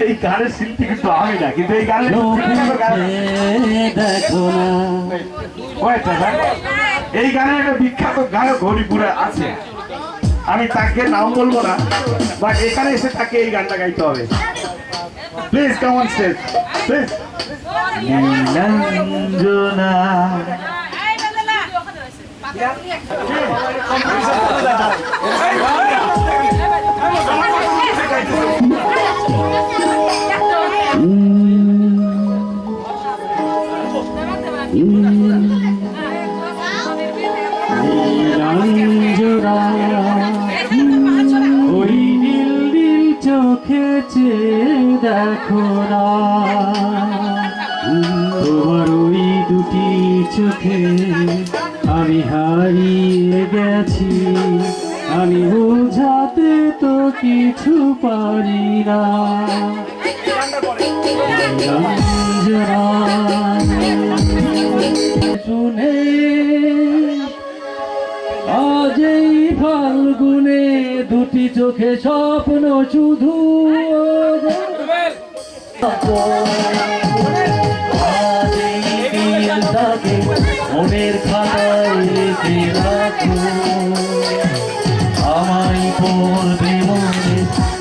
এই গানের শিল্পী কিন্তু আমি না, কিন্তু এই গানের দেখো না এই গানের একটা বিখ্যাত গায়ক হরিপুরে আছে, আমি তাকে নাম বলবো না, বাট এখানে এসে তাকে এই গানটা গাইতে হবে। Please come on stage please. Nilanjana ওই নীল নীল চোখে দেখো না, তোমার ওই দুটি চোখে আমি হারিয়ে গেছি, আমি বোঝাতে তো কিছু পারি না। শুনে আজ এই ফাল্গুনে দুটি চোখে স্বপ্ন শুধু, আজ এই দিনটাকে মনের খাতায় লিখে রাখো, আমায় পড়বে মনে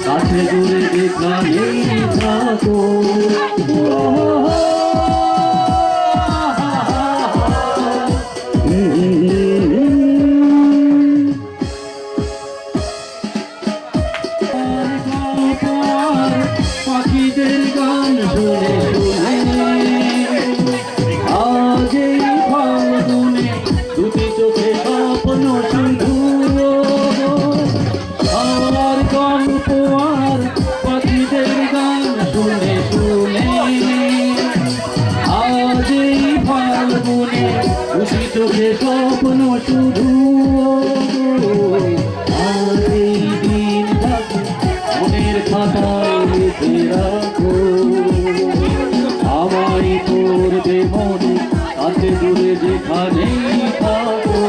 কাছে দূরে যেখানেই থাকো। পাখিদের গান শুনে আজ এই ফাল্গুনে দুটি চোখে স্বপ্ন শুধু, আমার গল্প আর পাখিদের গান শুনে আজ এই ফাল্গুনে দুটি চোখে স্বপ্ন শুধু, আজ এই দিনটাকে মনের খাতায় লিখে রাখো, আমায় পড়বে মনে কাছে দূরে যেখানেই থাকো।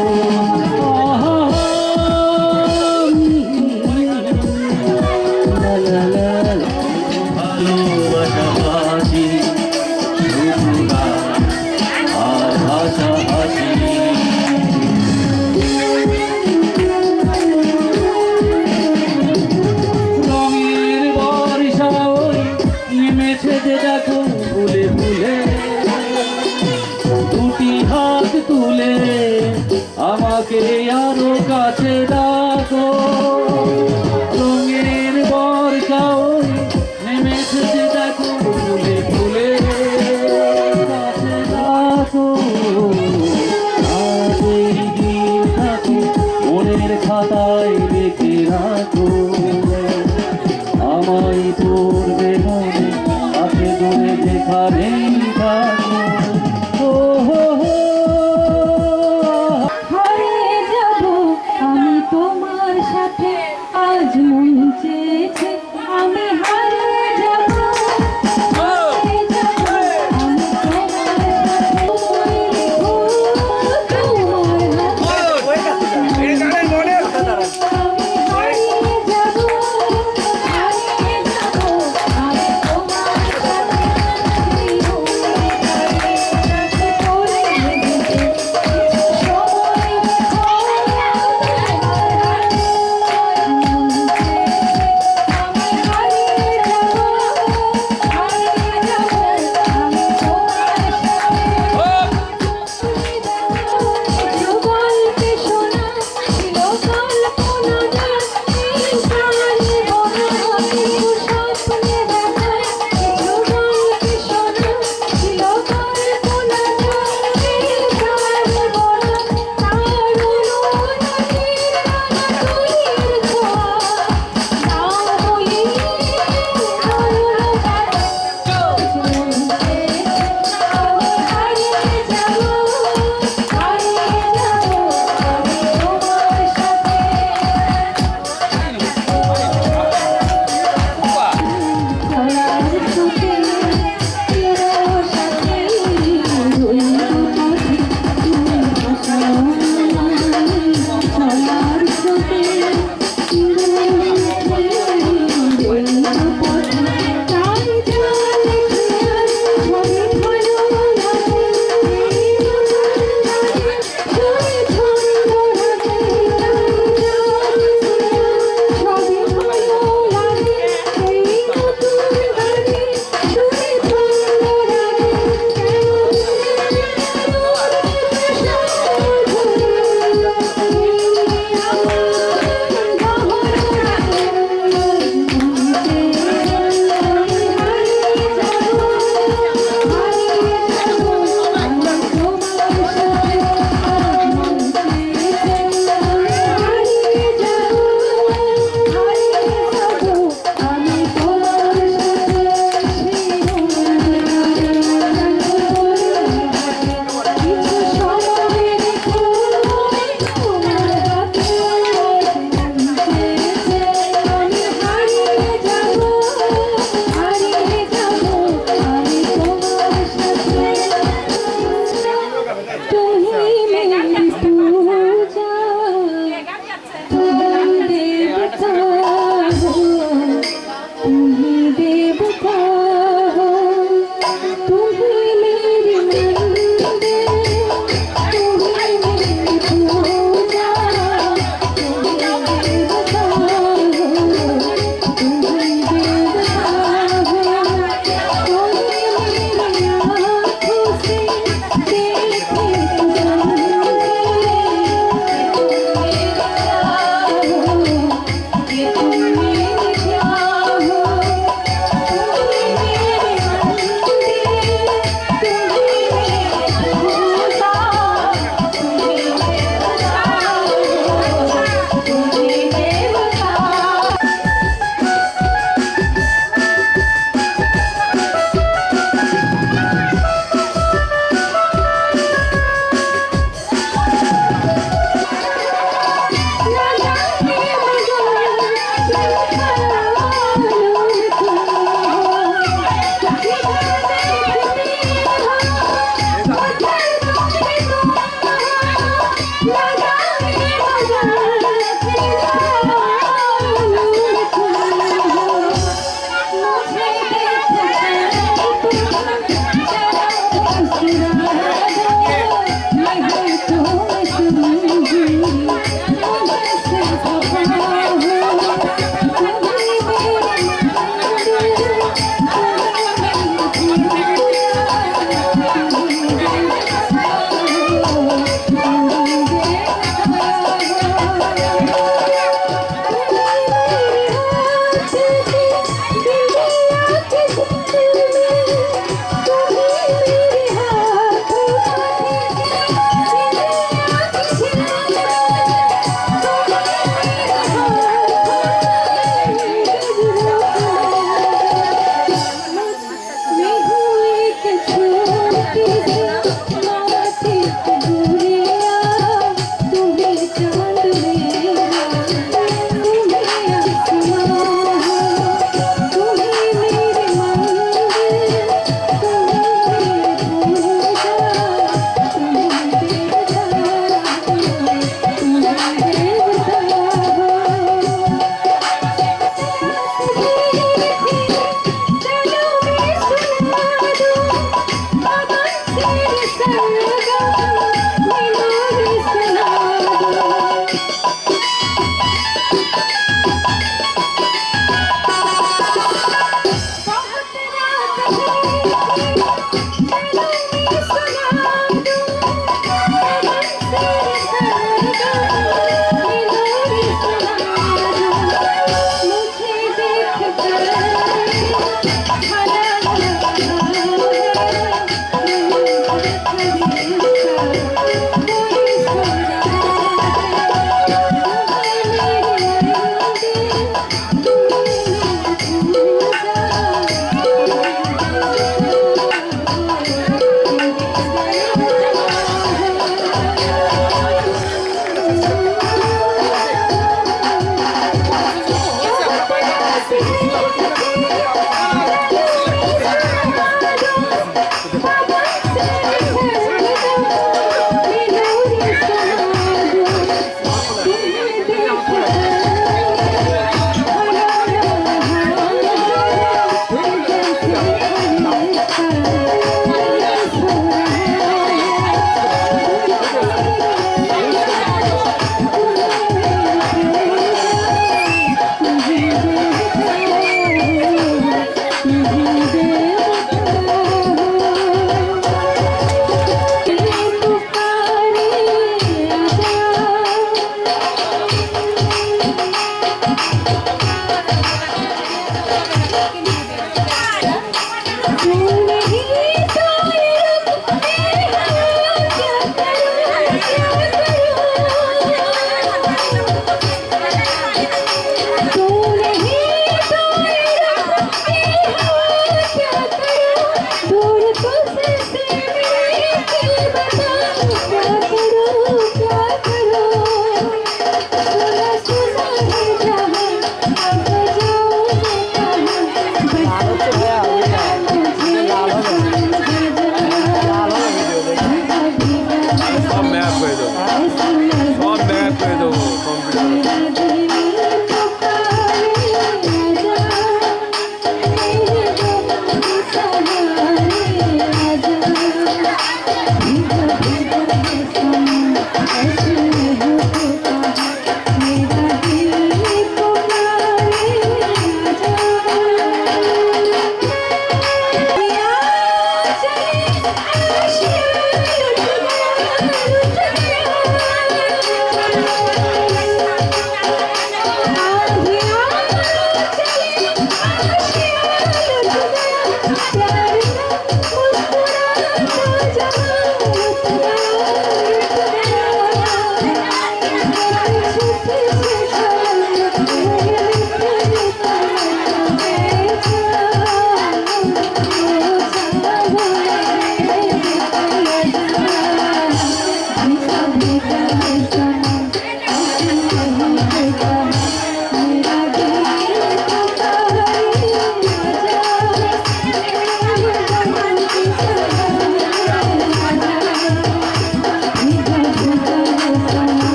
ভালোবাসাবাসি আর ভাষাভাষী রঙের বর্ষা ওই নেমেছে যে দেখো ফুলে ফুলে, দুটি হাত তুলে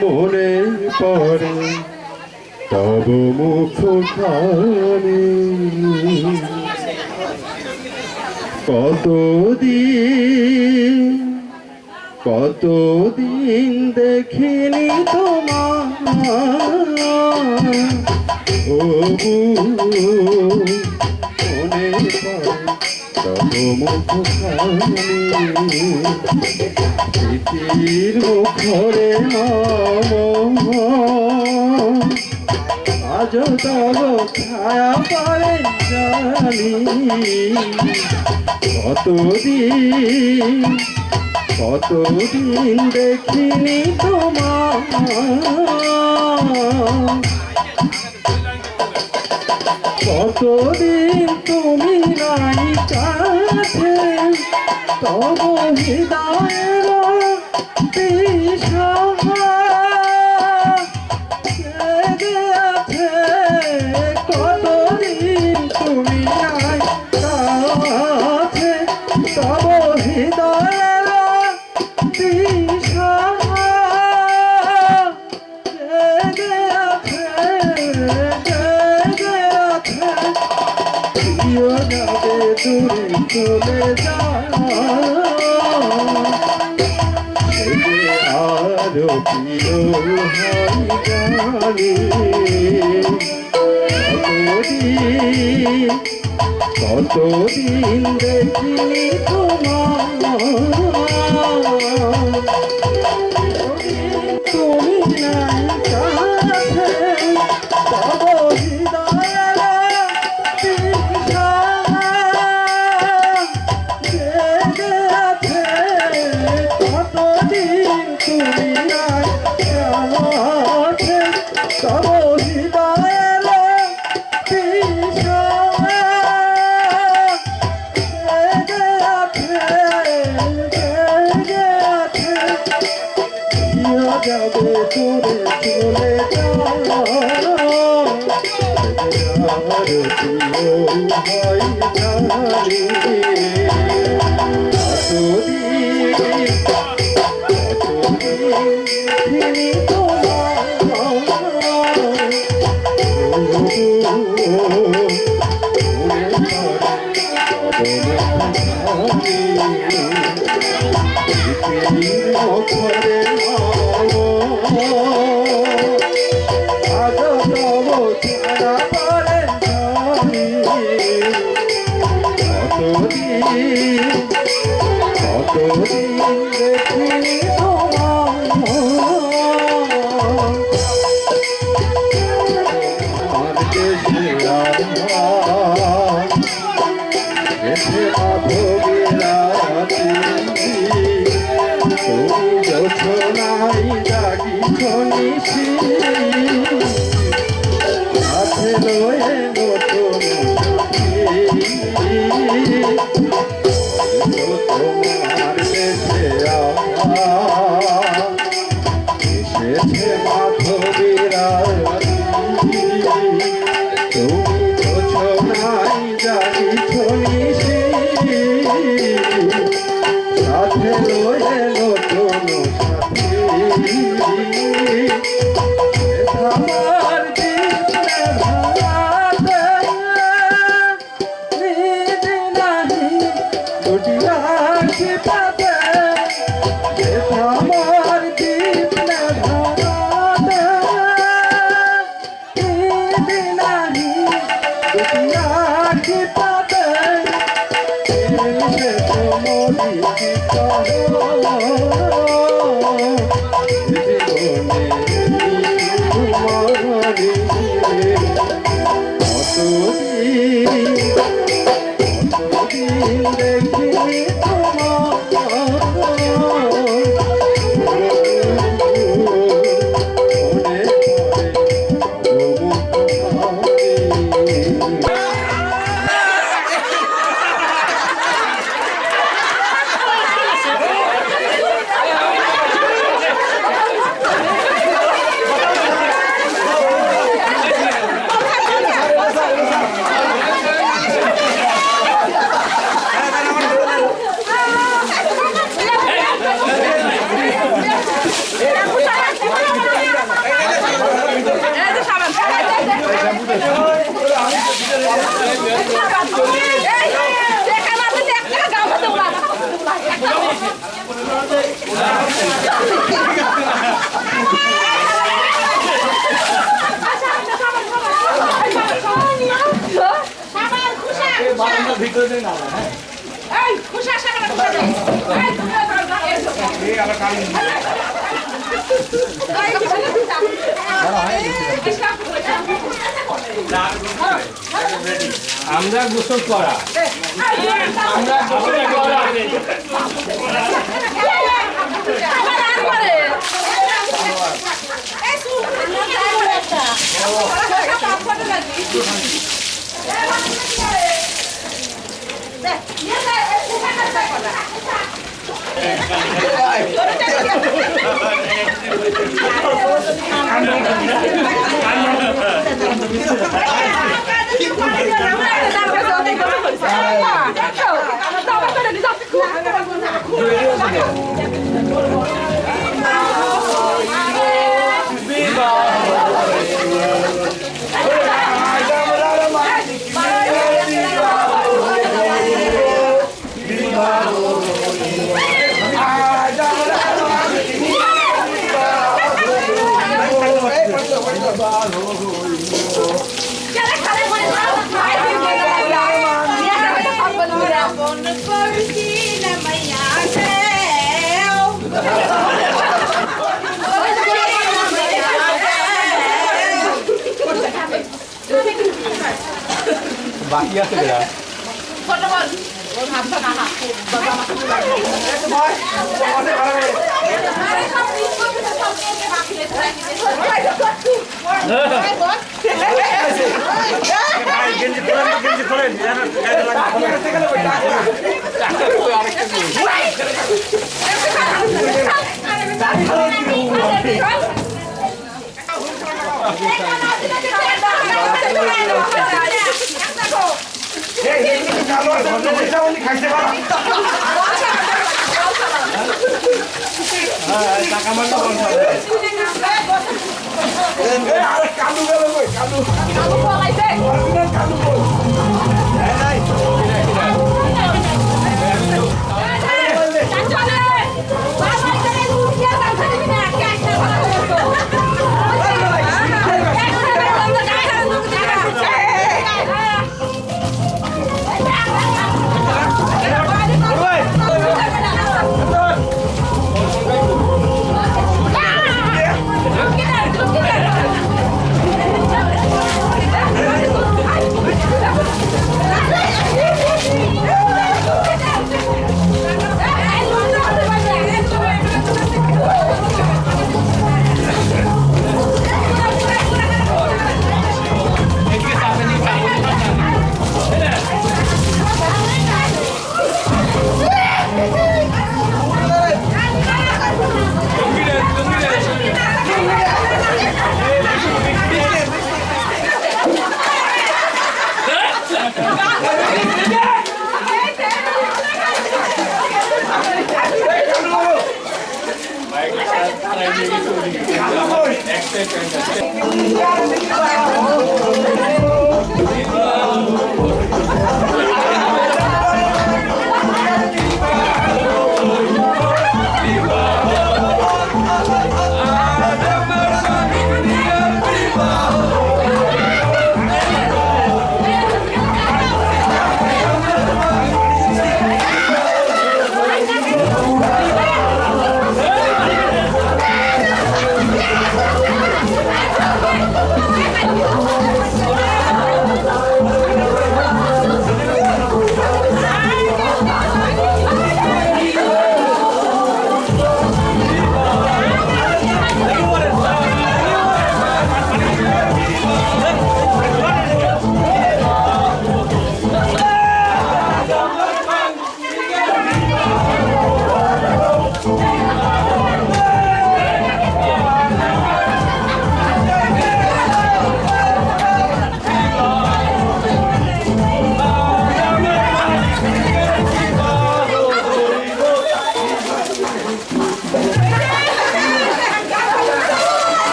মনে পড়ে তব মুখখানি কতদিন দেখিনি তোমার ও মনে পড়ে তব মুখখানি স্মৃতির মুখরে আজ তব ছায়া পড়ে জানি কতদিন দেখিনি তোমার কতদিন তুমি নাই কাছে তব হৃদয়ের দিশা জেগে আছে কতদিন তুমি নাই কাছে তব হৃদয়ের দিশা জেগে আছে প্রিয় যাবে দূরে চলে যা আরো প্রিয় হয় জানি কতদিন দেখিনি তোমার তুমি নাই কাছে তব হৃদয়ের দিশা জেগে আছে কতদিন দুনিয়ায় আছে তব হৃদয়ের যাবে তোরে চলে আমার প্রিয় ভাই জানি আমরা গোসল করা আমরা গোসল করা বাকি আছে খাইতে পারো টাকা মারতে কালু গেল কালু কালু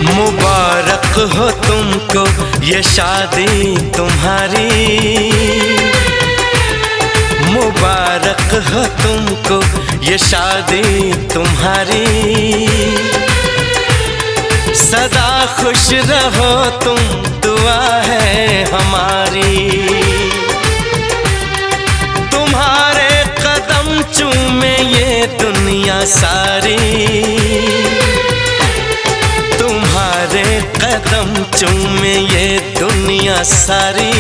मुबारक हो तुमको ये शादी तुम्हारी, मुबारक हो तुमको ये शादी तुम्हारी। सदा खुश रहो तुम, दुआ है हमारी। तुम्हारे कदम चूमे ये दुनिया सारी, तुम्हारे कदम चूमे ये दुनिया सारी।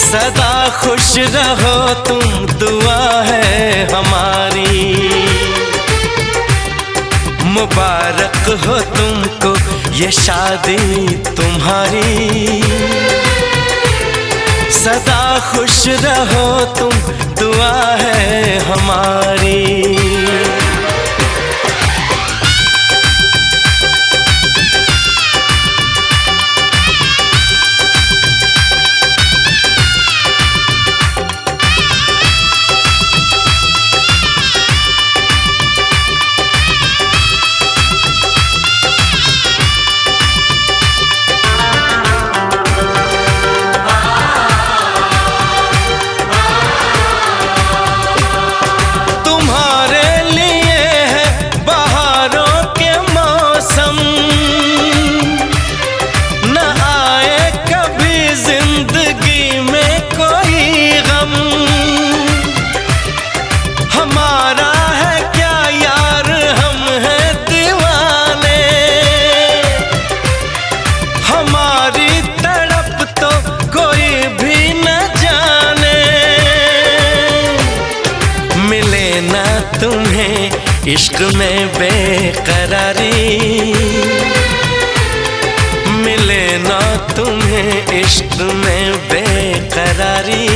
सदा खुश रहो तुम, दुआ है हमारी। मुबारक हो तुमको ये शादी तुम्हारी, सदा खुश रहो तुम, दुआ है हमारी। इश्क में बेकरारी मिले ना तुम्हें, इश्क में बेकरारी।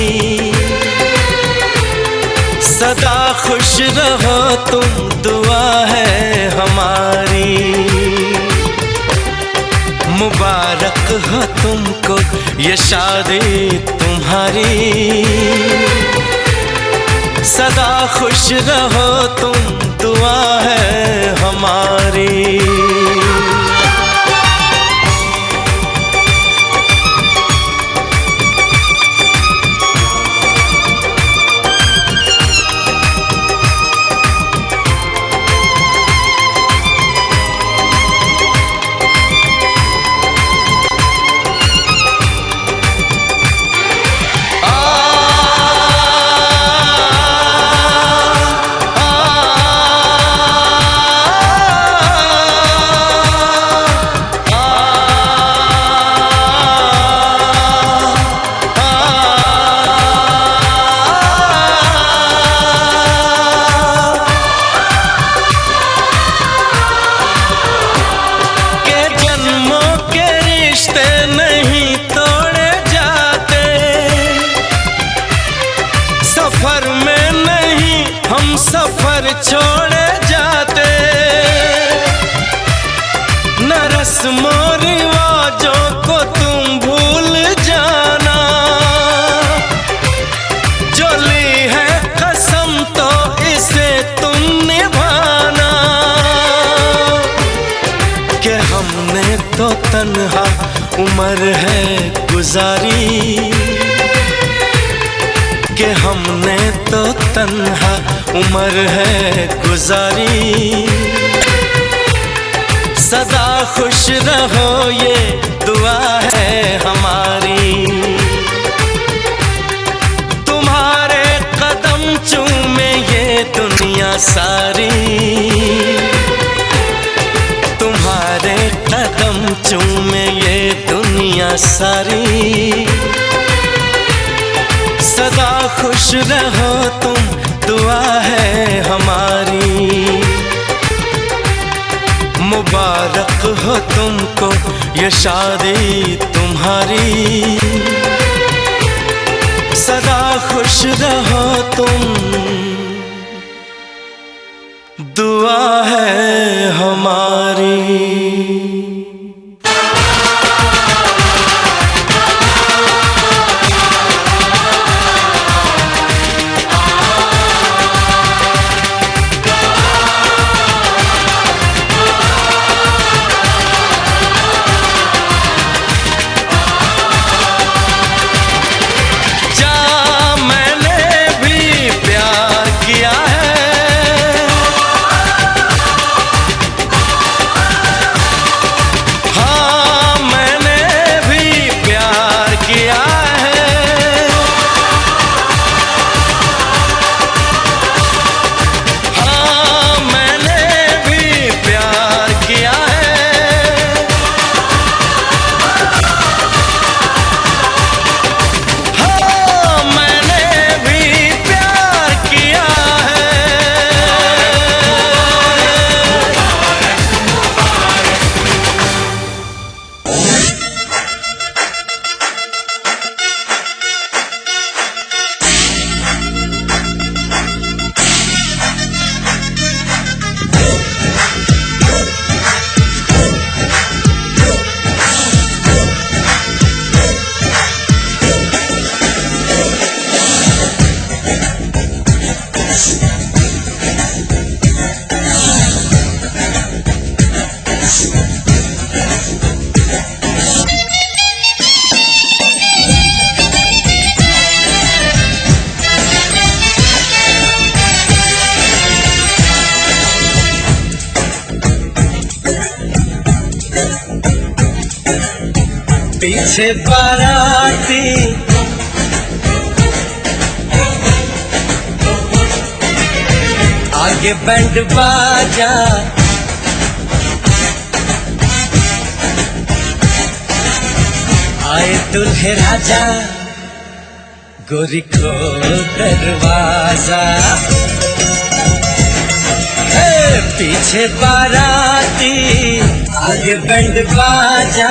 सदा खुश रहो तुम, दुआ है हमारी। मुबारक हो तुमको ये शादी तुम्हारी, सदा खुश रहो तुम, दुआ है हमारी। सफर छोड़े जाते न रस्मों रिवाजों को तुम भूल जाना। जो ली है कसम तो इसे तुम निभाना। कि हमने तो तन्हा उम्र है गुजारी, कि हमने तो तन्हा उम्र है गुजारी। सदा खुश रहो ये दुआ है हमारी। तुम्हारे कदम चूमे ये दुनिया सारी, तुम्हारे कदम चूमे ये दुनिया सारी। सदा खुश रहो तुम, दुआ है हमारी। मुबारक हो तुमको ये शादी तुम्हारी, सदा खुश रहो तुम, दुआ है हमारी। पीछे बाराती आगे बैंड बाजा, आए दुल्हे राजा, गोरी को दरवाजा। पीछे बाराती आगे बैंड बाजा,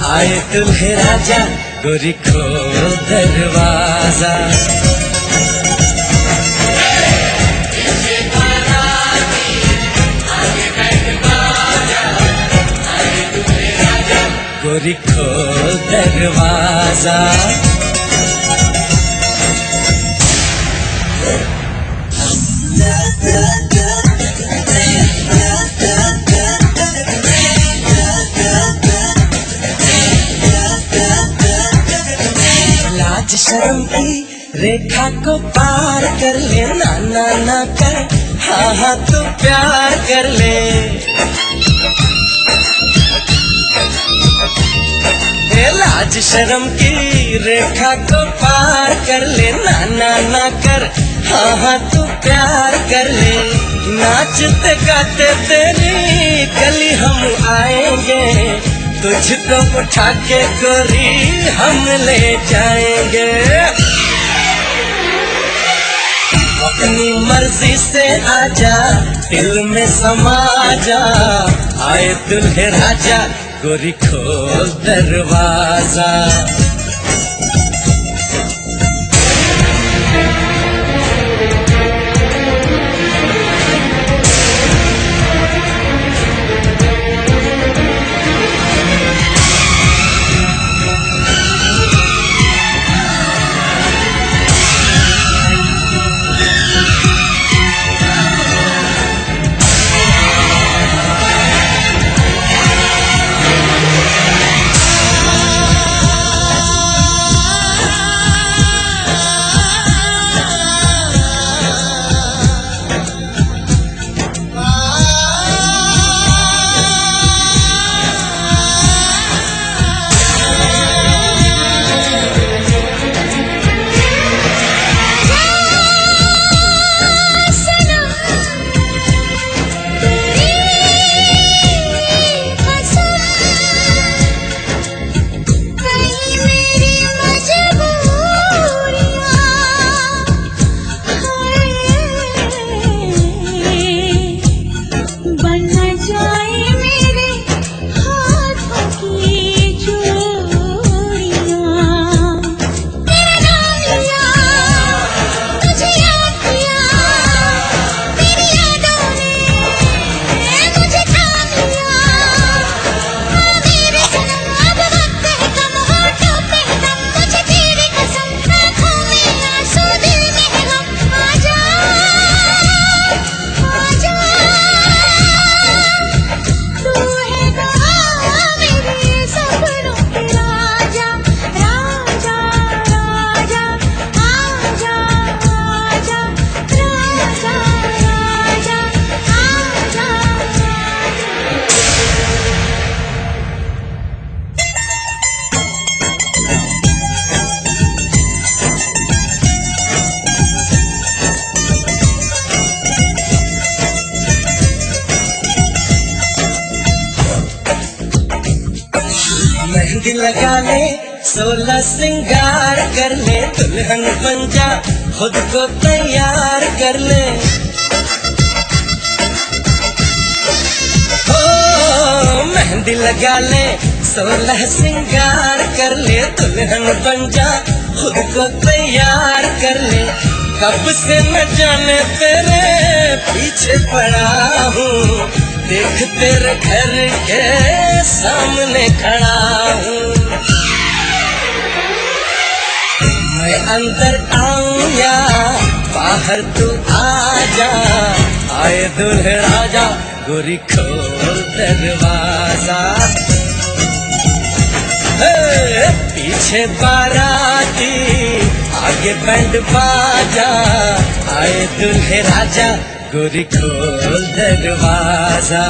आए दुल्हे राजा, गोरी को दरवाजा। गोरी को दरवाजा। लाज शर्म की रेखा को पार कर ले, ना ना ना कर, हाँ हाँ तू प्यार कर ले। लाज शर्म की रेखा को पार कर ले, ना ना ना कर, हाँ हाँ तू प्यार कर ले। नाचते गाते तेरी गली हम आएंगे, तुझको उठा के गोरी हम ले जाएंगे। अपनी मर्जी से आजा, दिल में समा जा, आए दुल्हे राजा, गोरी खोल दरवाजा। मेहंदी लगा ले 16 श्रृंगार कर ले दुल्हन बन जा खुद को तैयार कर ले हो मेहंदी लगा ले 16 श्रृंगार कर ले दुल्हन बन जा खुद को तैयार कर ले कब से न जाने तेरे पीछे पड़ा हूँ देख तेरे घर के सामने खड़ा हूँ मैं अंदर आऊं या बाहर तू आ जा आए दूल्हे राजा गोरी खोल दरवाजा पीछे बाराती आगे बैंड बाजा आए दूल्हे राजा गोरी खोल दरवाजा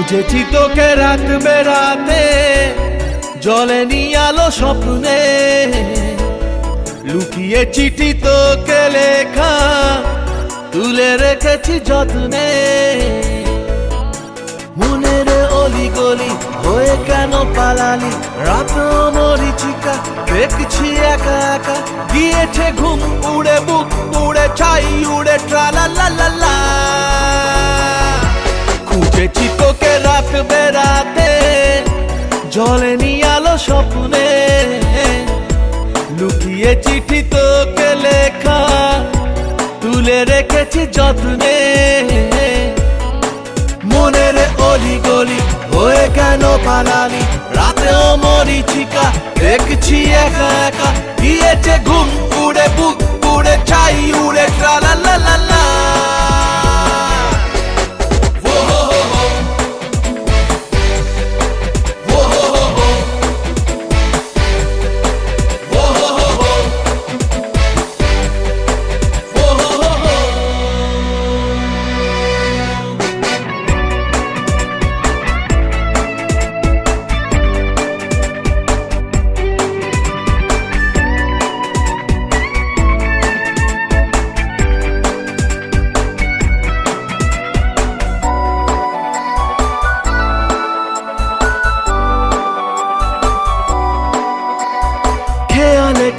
খুঁজেছি তোকে রাত বেড়াতে জলে নিয়ে আলো স্বপ্নে লুকিয়ে চিঠি তোকে লেখা তুলে রেখেছি যত্নে মনের অলি গলি হয়ে কেন পালালি রাত মরিচিকা দেখছি একা একা গিয়েছে ঘুম উড়ে বুক উড়ে ছাই উড়ে ট্রালা লা লা লা খুঁজেছি তোকে রাত বেড়াতে জলে নিয়ে আলো স্বপ্নে লুকিয়ে চিঠি তোকে লেখা তুলে রেখেছি যত্নে মনের অলি গলি হয়ে কেন পালালি রাতেও মরিচিকা দেখছি একা একা গিয়েছে ঘুম উড়ে বুক উড়ে ছাই উড়ে ট্রালা লা লা লা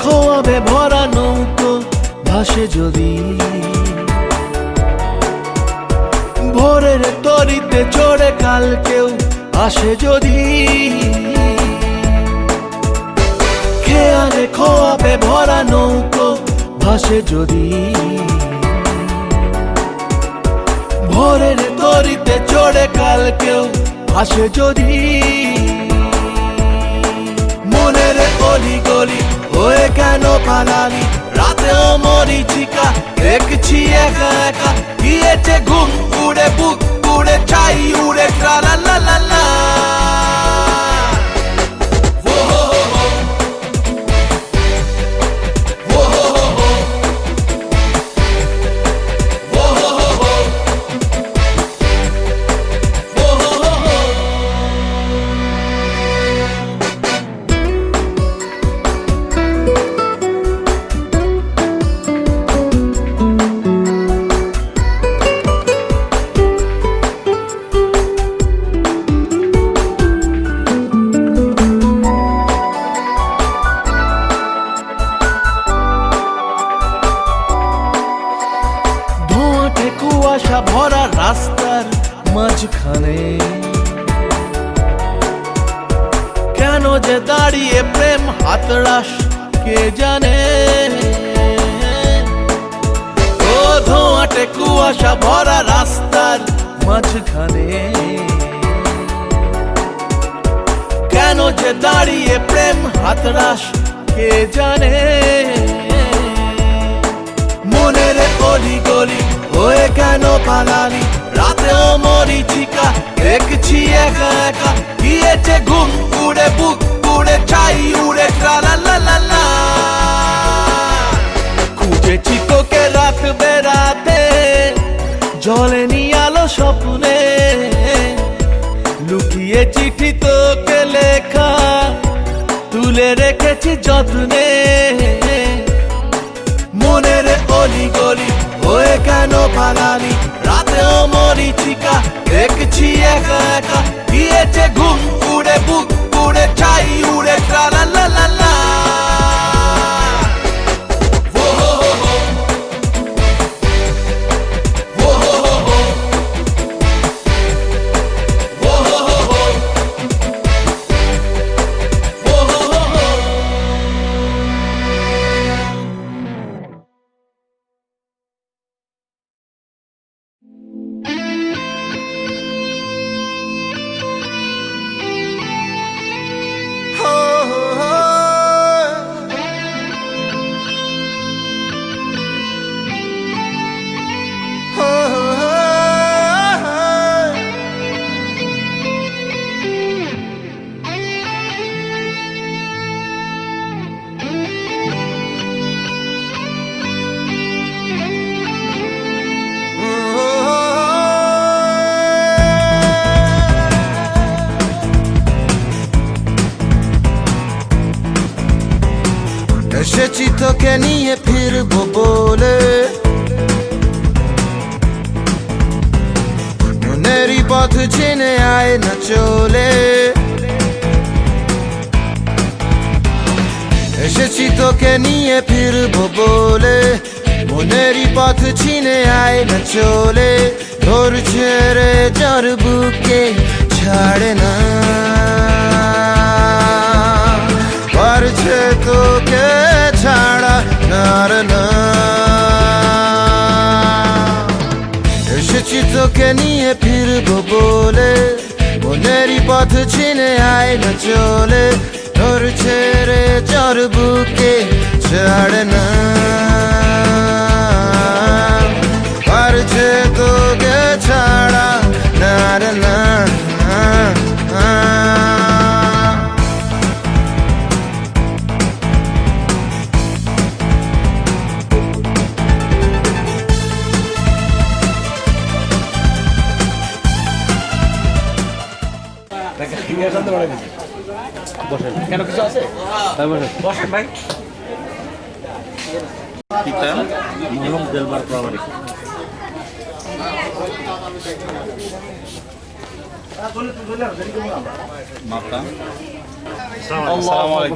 খোয়াবে ভরা নৌকো ভাসে যদি ভোরের তরিতে চড়ে কাল কেউ আসে যদি খেয়ালে খোয়াবে ভরা নৌকো ভাসে যদি ভোরের তরিতে চড়ে কাল কেউ আসে যদি মনের অলি গলি হয়ে কেন পালালি রাতেও মরিচিকা দেখছি একা একা গিয়েছে ঘুম উড়ে বুক উড়ে ছাই উড়ে ট্রালা লা লা লা কুয়াশা ভরা রাস্তার মাঝখানে কেন যে দাঁড়িয়ে প্রেম হাতড়াস কে জানে ও ধোঁয়াটে কুয়াশা ভরা রাস্তার মাঝখানে কেন যে দাঁড়িয়ে প্রেম হাতড়াস কে জানে মনের অলি গলি হয়ে কেন পালালি রাতেও মরিচিকা দেখছি একা একা গিয়েছে ঘুম উড়ে বুক উড়ে চাই উড়ে ট্রালালালা খুঁজেছি তোকে রাত বেরাতে জলেনি আলো স্বপ্নে লুকিয়ে চিঠি তোকে লেখা তুলে রেখেছি যত্নে মনের অলি গলি হয়ে কেন পালালি রাতেও মরিচিকা দেখছি একা একা গিয়েছে ঘুম উড়ে বুক উড়ে চাই উড়ে ট্রালালালা এসেছি তোকে নিয়ে ফিরবো বলে মনেরই পথ চিনে আয় না চলে এসেছি তোকে নিয়ে ফিরবো বলে মনেরই পথ চিনে আয় না চলে ধরছে রে জ্বর বুকে ছাড়ে না পারছে তোকে ছাড়া নার না এসেছি তোকে নিয়ে ফিরবো বলে মনেরই পথ চিনে আয় না চলে ধরছে রে জ্বর বুকে ছাড়ে না পারছে তোকে ছাড়া নার না কেন কিছু আছে বসেন ভাই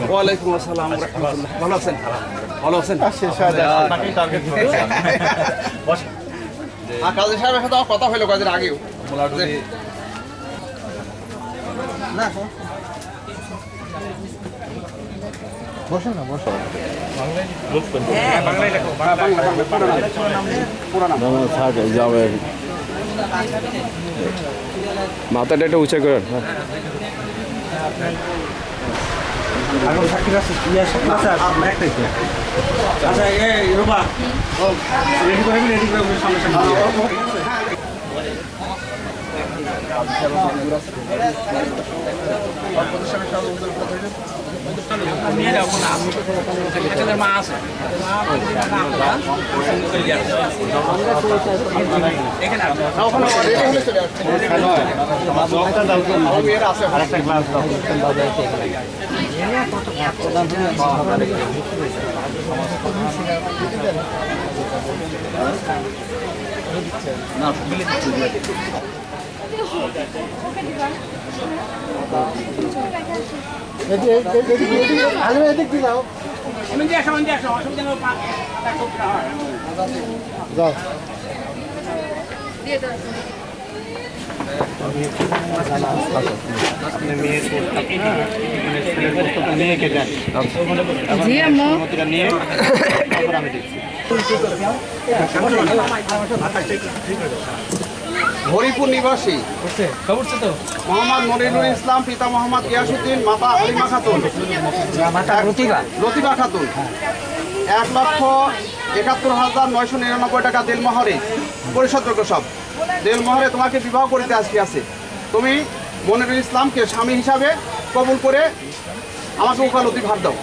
ওয়ালাইকুম আসসালাম রাহমাতুল্লাহ ভালো আছেন ভালো আছেন কাজী সাহেবের সাথে আমার কথা হলো কাজের আগেও না মাথাটা একটু উঁচা করেন আচ্ছা এই রোবা রেডি করে সামনে সামনে মা আছে হরিপুর নিবাসী মোহাম্মদ মনিরুল ইসলাম, পিতা মোহাম্মদ গিয়াসউদ্দিন, মাতা হালিমা খাতুন, লতিফা খাতুন, ১,৭১,৯৯৯ টাকা দেলমোহরে পরিশোধযোগ্য সব। দেলমোহরে তোমাকে বিবাহ করিতে আজকে আছে। তুমি মনিরুল ইসলামকে স্বামী হিসাবে কবুল করে আমাকে ওকালতি ভার দাও।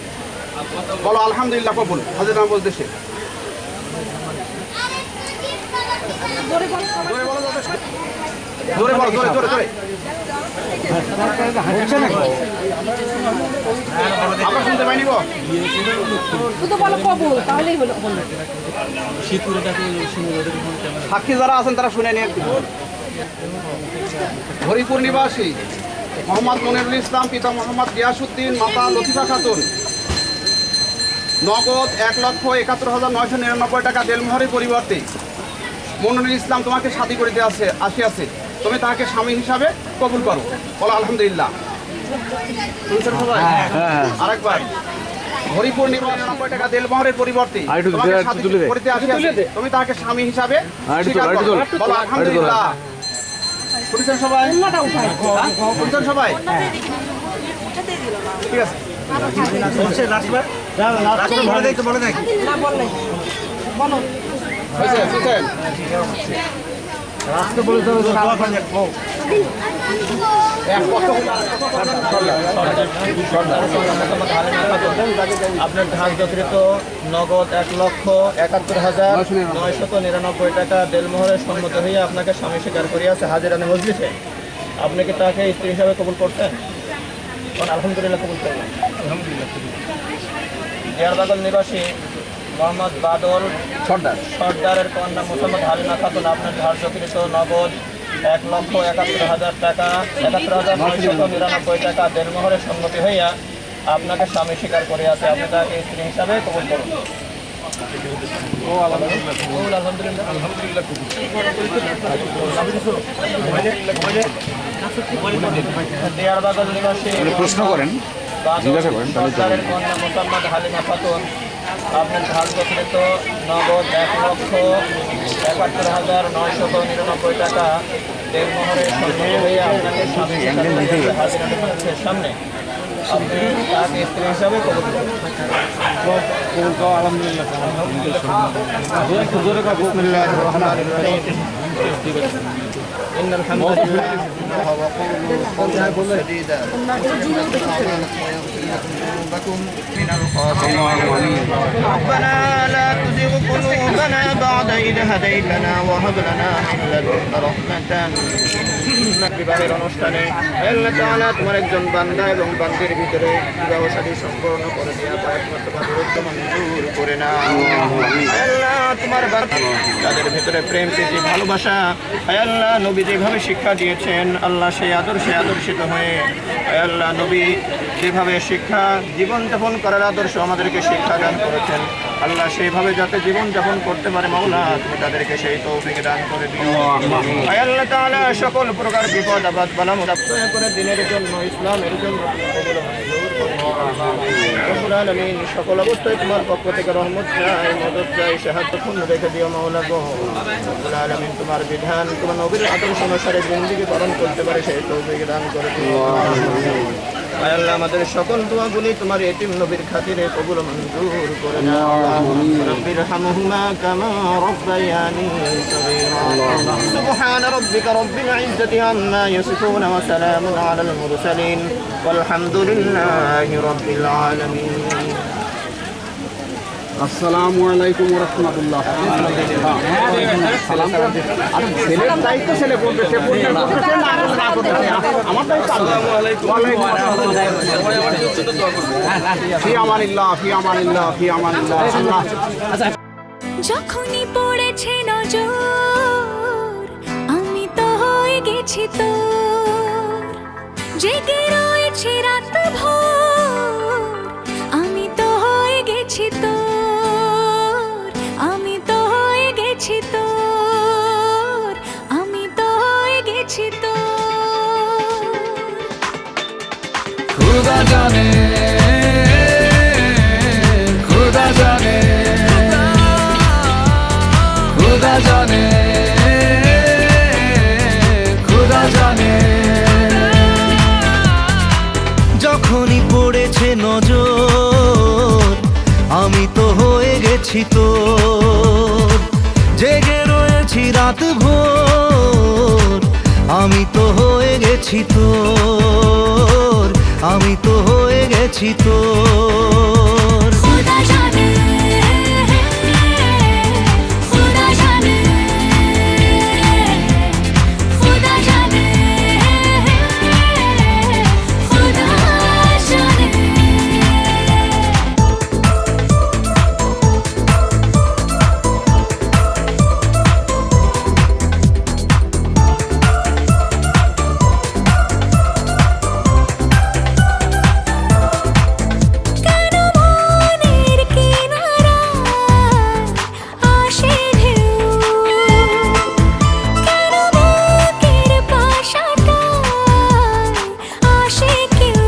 বলো আলহামদুলিল্লাহ কবুল। হাজির নাম বলতেছে জোরে বলো, জোরে বলো, জোরে জোরে জোরে। আমরা শুনতে পাইনি গো। সাক্ষী যারা আছেন তারা শুনে নিয়ে। হরিপুর নিবাসী মোহাম্মদ মনিরুল ইসলাম, পিতা মোহাম্মদ গিয়াসউদ্দিন, মাতা লতিফা খাতুন, নগদ ১,৭১,৯৯৯ টাকা দেলমোহরের পরিবর্তে মনিরুল ইসলাম তোমাকে শাদী করিতে আসিয়াছে। তুমি তাহাকে স্বামী হিসাবে কবুল করো। বলো আলহামদুলিল্লাহ। শুনছেন সবাই? আরেকবার। হরিপুর নিবাসী ৯৯ টাকা দেলমোহরের পরিবর্তে তোমাকে শাদী করিতে আসিয়াছে। তুমি তাহাকে স্বামী হিসাবে স্বীকার করো। বলো আলহামদুলিল্লাহ। শুনছেন সবাই? শুনছেন সবাই? ঠিক আছে। আপনার ধার্যকৃত নগদ ১,৭১,৯৯৯ টাকা দেলমোহরের সম্মত হইয়া আপনাকে স্বামী স্বীকার করিয়াছে হাজিরানে মজলিসে। আপনি কি তাকে স্ত্রী হিসাবে কবুল করছেন? আলহামদুলিল্লাহ কবুল করলেন। দিয়ারবাগল নিবাসী মোহাম্মদ বাদল সর্দারের কন্যা মোহাম্মদ হালিমা খাতুন আপনার ধার্যকৃত নগদ ১,৭১,০০০ টাকা ৭১,৯৯৯ টাকা দেলমোহরের সম্মতি হইয়া আপনাকে স্বামী স্বীকার করিয়াছে। আপনি তাকে স্ত্রী হিসাবে কবুল করুন। দিয়ারবাগল নিবাসী প্রশ্ন করেন, জিজ্ঞাসা করেন। সর্দারের কন্যা মোহাম্মদ হালিমা খাতুন আপনার ধার্যকৃত নগদ ১,৭১,৯৯৯ টাকা দেলমোহরের সম্মতি হইয়া আপনাকে স্বামী স্বীকার করিয়াছে হাজিরানে মজলিসের সামনে। আপনি তাকে স্ত্রী হিসাবে কবুল করুন। إن الحمد لله وقولوا قولا سديدا من الخاسرين ربنا لا تزغ قلوبنا بعد إذ هديتنا وهب لنا من لدنك رحمة বিবাহের অনুষ্ঠানে আল্লাহ তাআলা তোমার একজন বান্দা এবং বান্দির ভিতরে বিবাহ শাদী সম্পন্ন করে দেয়া একমাত্র বান্দরকে মঞ্জুর করে নাও। আল্লাহ তোমার বান্দা তাদের ভিতরে প্রেম প্রীতি ভালোবাসা আল্লাহ নবী যেভাবে শিক্ষা দিয়েছেন আল্লাহ সেই আদর্শে আদর্শিত হয়ে আল্লাহ নবী যেভাবে শিক্ষা জীবনযাপন করার আদর্শ আমাদেরকে শিক্ষা দান করেছেন আল্লাহ সেইভাবে যাতে জীবনযাপন করতে পারে মাওলা তুমি তাদেরকে সেই তৌফিক দান করে দিও। আল্লাহ তাআলা সকল প্রকার বিপদ আপদ বালা মুসাফির করে দিনের জন্য ইসলামের জন্য রব্বুল আলামিন সকল অবস্থায় তোমার পক্ষ থেকে রহমত চাই, মদদ চাই, সাহায্য পূর্ণ রেখে দিও মাওলা গো। রব্বুল আলামিন তোমার বিধান তোমার নবীর আদর্শ অনুসারে জিন্দেগি পালন করতে পারে সেই তৌফিক দান করে দিও। আল্লাহ আমাদের সকল দোয়াগুলি তোমার এতিম নবীর খাতিরে কবুল মঞ্জুর করে নাও। রব্বির হামহুমা কামা রাব্বায়ানি সগীরা। সুবহান রাব্বিকা রব্বিল ইজ্জাতি আম্মা ইয়াসিফুন ওয়া সালামুন আলাল মুরসালিন ওয়ালহামদুলিল্লাহি রাব্বিল আলামিন। আসসালামু আলাইকুম ওয়া রাহমাতুল্লাহ। ছেলের দায়িত্ব ছেলে বলবে, সে বলবে না করতেছে আমার দায়িত্ব। আসসালামু আলাইকুম ওয়া রাহমাতুল্লাহ। ফি আমানিল্লাহ, ফি আমানিল্লাহ, ফি আমানিল্লাহ। যখনই পড়েছে নজর আমি তো হয়ে গেছি তোর, জেগে রয়েছে রাত ভোর আমি তো হয়ে গেছি তোর, আমি তো হয়ে গেছি তোর, আমি তো হয়ে গেছি তোর। खुदा जाने खुदा जाने खुदा जाने গেছি তোর, জেগে রয়েছি রাত ভোর, আমি তো হয়ে গেছি তোর, আমি তো হয়ে গেছি তোর। खुदा जाने खुदा जाने खुदा जाने खुदा जाने কেন মনের কিনারায় আসে ঢেউ, কেন বুকের পাশাটায় আসে কেউ।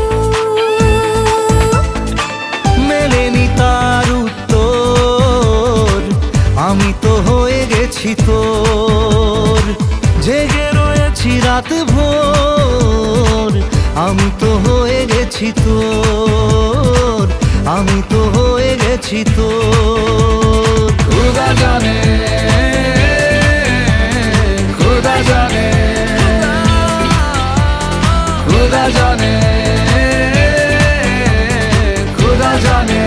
মেলেনি তার উত্তর, আমি তো হয়ে গেছি তোর, জেগে রয়েছি রাত ভোর, আমি তো হয়ে গেছি তোর, আমি তো হয়ে গেছি তোর। खुदा जाने खुदा जाने खुदा जाने खुदा जाने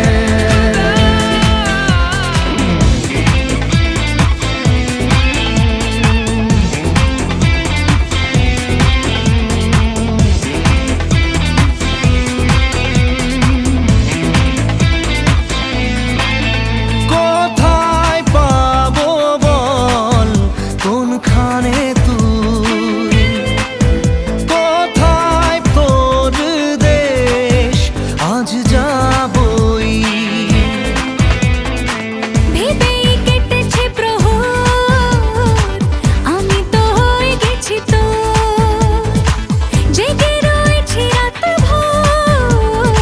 কোথায় পাবো বল কোনখানে তুই, কোথায় তোর দেশ আজ যাবই। ভেবেই কেটেছে প্রহর, আমি তো হয়ে গেছি তোর, জেগে রয়েছি রাত ভোর,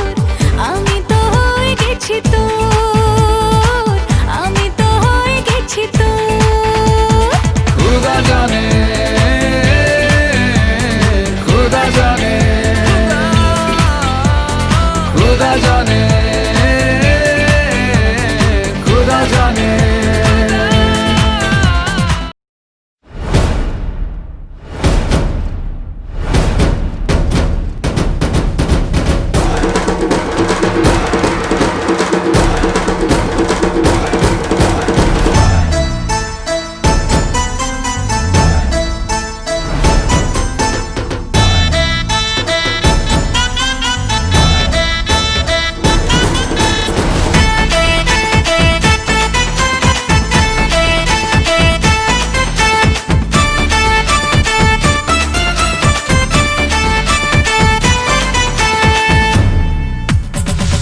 আমি তো হয়ে গেছি তোর, আমি তো হয়ে গেছি তোর। खुदा जाने खुदा जाने खुदा जाने खुदा जाने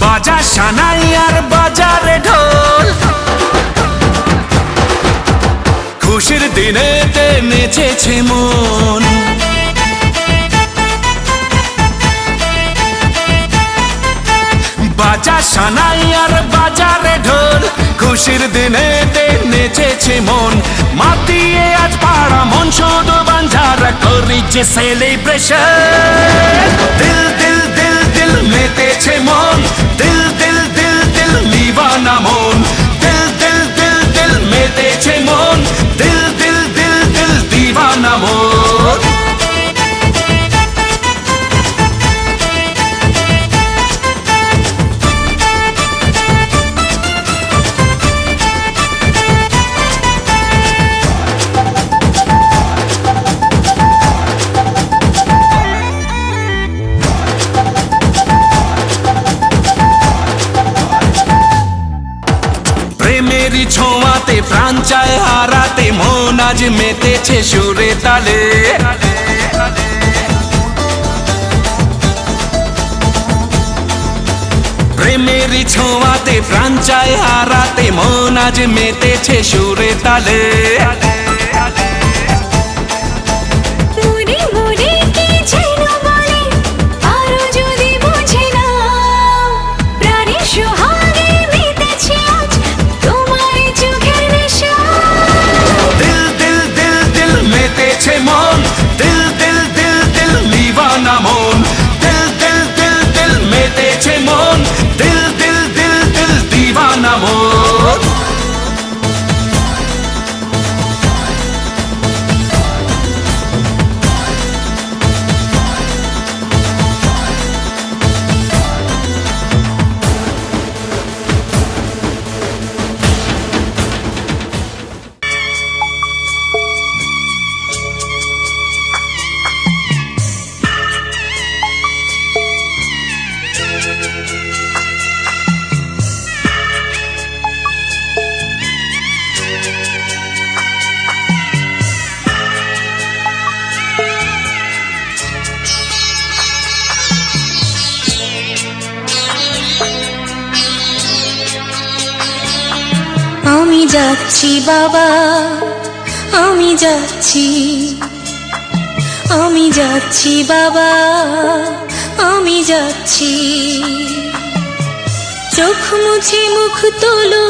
বাজা সানাই আর বাজারে ঢোল, খুশির দিনেতে নেচেছে মন। বাজা সানাই আর বাজারে ঢোল, খুশির দিনেতে নেচেছে মন। মাতিয়ে আজ পাড়া মন শুধু বাঞ্ঝারা করিছে সেলিব্রেশন। দিল দিল দিল দিল মেতেছে মন, দিল দিল দিল দিল দিওয়ানা মন। দিল দিল দিল দিল মেতেছে মন, দিল দিল দিল দিল দিওয়ানা মন। প্রেমেরই ছোঁয়াতে প্রাণ চায় হারাতে, মন আজ মেতেছে সুরে তালে। প্রেমেরই ছোঁয়াতে প্রাণ চায় হারাতে, মন আজ মেতেছে সুরে তালে। মনে মনে কি যেন বলে, আরো যদি বুঝে না, প্রাণের সোহাগে মেতেছে আজ তোমার চোখের নেশা। দিল দিল দিল দিল মেতেছে মন, দিল দিল দিল দিল দিওয়ানা মন। দিল দিল দিল দিল মেতেছে মন, দিল দিল দিল দিল দিওয়ানা মন। আমি যাচ্ছি বাবা, আমি যাচ্ছি, আমি যাচ্ছি বাবা, আমি যাচ্ছি। চোখ মুছে মুখ তোলো,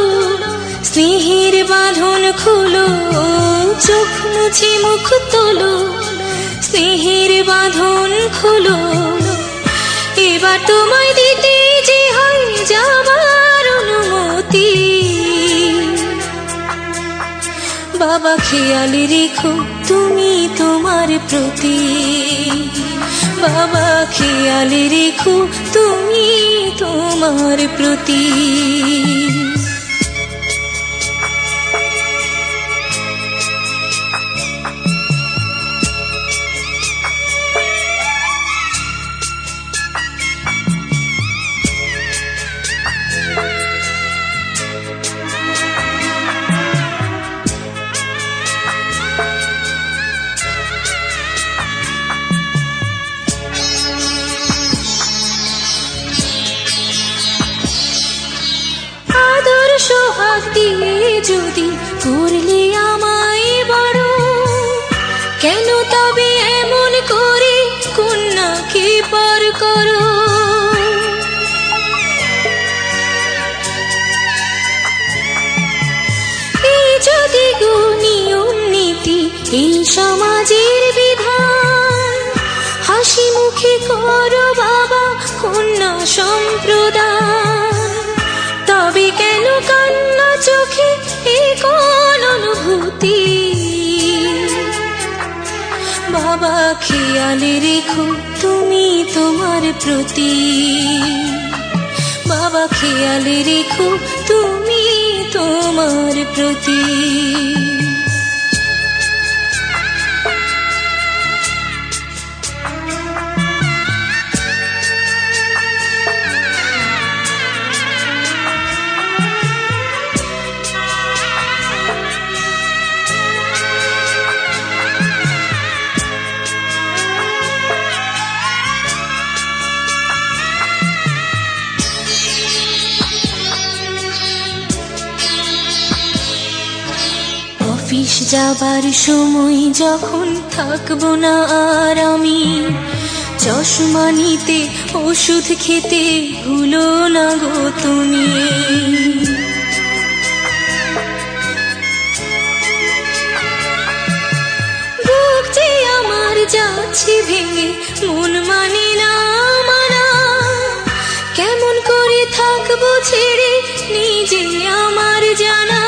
স্নেহের বাঁধন খুলো, চোখ মুছে মুখ তোলো, স্নেহের বাঁধন খুলো। এবার তোমায় দিতে যে হয় যাবার অনুমতি। বাবা খেয়াল রেখো তুমি তোমার প্রতি, বাবা খেয়াল রেখো তুমি তোমার প্রতি। সোহাগ দিয়ে যদি করলে আমায় বড়, কেন তবে এমন করে কন্যাকে পর করো। এই যদি গো নিয়ম নীতি, এই সমাজের বিধান, হাসি মুখে করো বাবা কন্যা সম্প্রদান। তবে কেন কান্না চোখে এ কোন অনুভূতি। বাবা খেয়াল রেখো তুমি তোমার প্রতি, বাবা খেয়াল রেখো তুমি তোমার প্রতি। অফিস যাবার সময় যখন থাকবো না আর আমি, চশমা নিতে ওষুধ খেতে ভুলো না গো তুমি। বুক যে আমার যাচ্ছে ভেঙে, মন মানে না মানা, কেমন করে থাকবো ছেড়ে নিজে আমার জানা।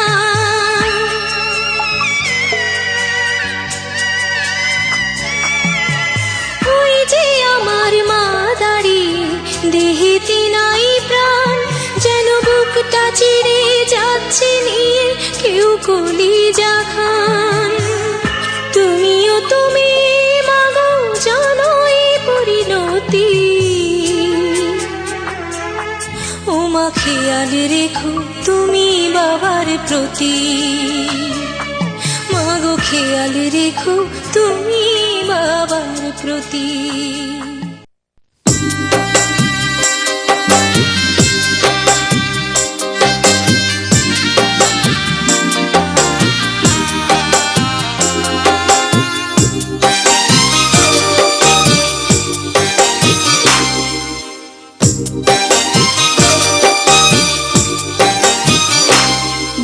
আমার মা দাঁড়িয়ে দেহেতে নাই প্রাণ, যেন বুকটা চিরে যাচ্ছে নিয়ে কেউ কলিজা খান। তুমিও তুমি মাগো জানো এই পরিণতি। ও মা খেয়াল রেখো তুমি বাবার প্রতি, মাগো খেয়াল রেখো তুমি বাবার প্রতি।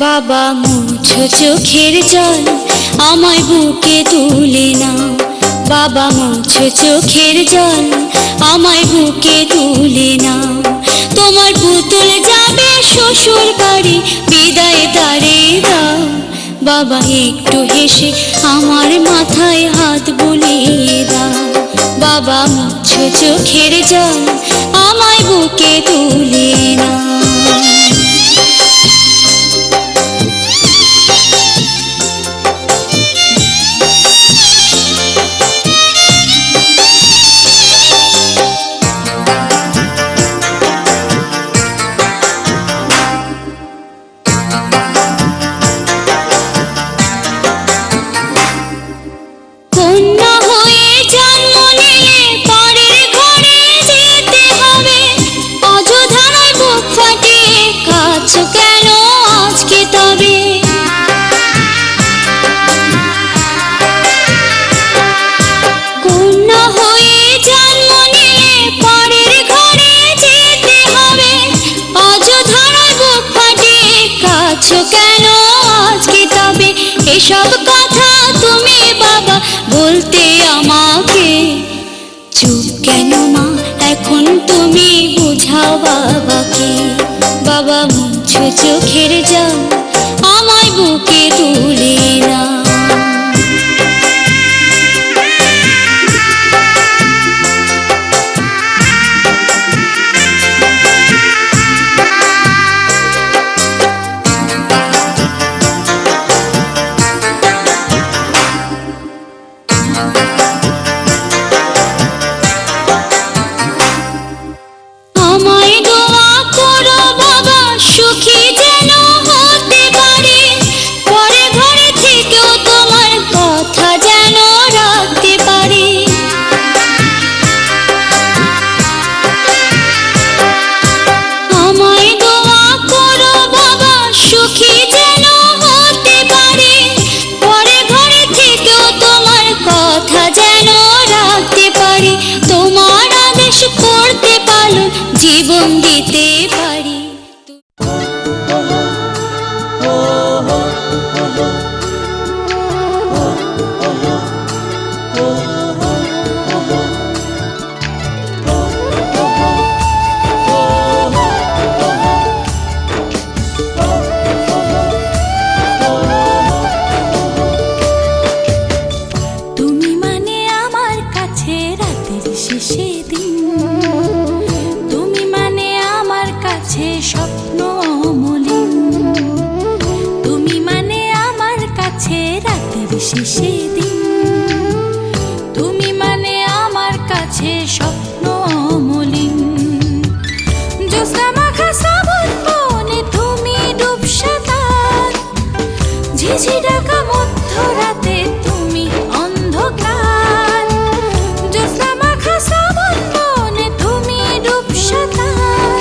বাবা মুছো চোখের জল, আমায় বুকে তুলে নাও। বাবা মুছো চোখের জল, আমায় বুকে তুলে নাও। তোমার পুতুল যাবে শ্বশুর বাড়ি, বিদায় তারে দাও। বাবা একটু হেসে আমার মাথায় হাত বুলিয়ে দাও। বাবা মুছো চোখের জল, আমায় বুকে তুলে নাও। কেন আজকে তবে চোখের জল আমায় বুকে তুলে না। আমায় দোয়া করো বাবা সুখী যেন হতে পারে, পরে ঘরে থেকেও তোমার কথা যেন রাখতে পারে। আমায় দোয়া করো বাবা সুখী যেন হতে পারে, পরে ঘরে থেকেও তোমার কথা যেন রাখতে পারে। তোমার আদেশ করতে পালন জীবন দিতে পারি। তুমি মানে আমার কাছে রাতের শেষে দিন, তুমি মানে আমার কাছে স্বপ্ন অমলিন, তুমি মানে আমার কাছে রাতের শেষে দিন, তুমি মানে আমার কাছে স্বপ্ন অমলিন। জ্যোৎস্না মাখা শ্রাবণ বনে তুমি ডুব সাঁতার, ঝিঝি ডাকা মধ্যরাতে তুমি অন্ধকার। জ্যোৎস্না মাখা শ্রাবণ বনে তুমি ডুব সাঁতার,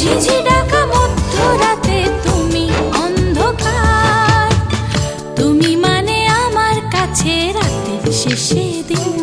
ঝিঝি ডাকা মধ্যরাতে তুমি অন্ধকার। তুমি মানে আমার কাছে রাতের শেষে দিন।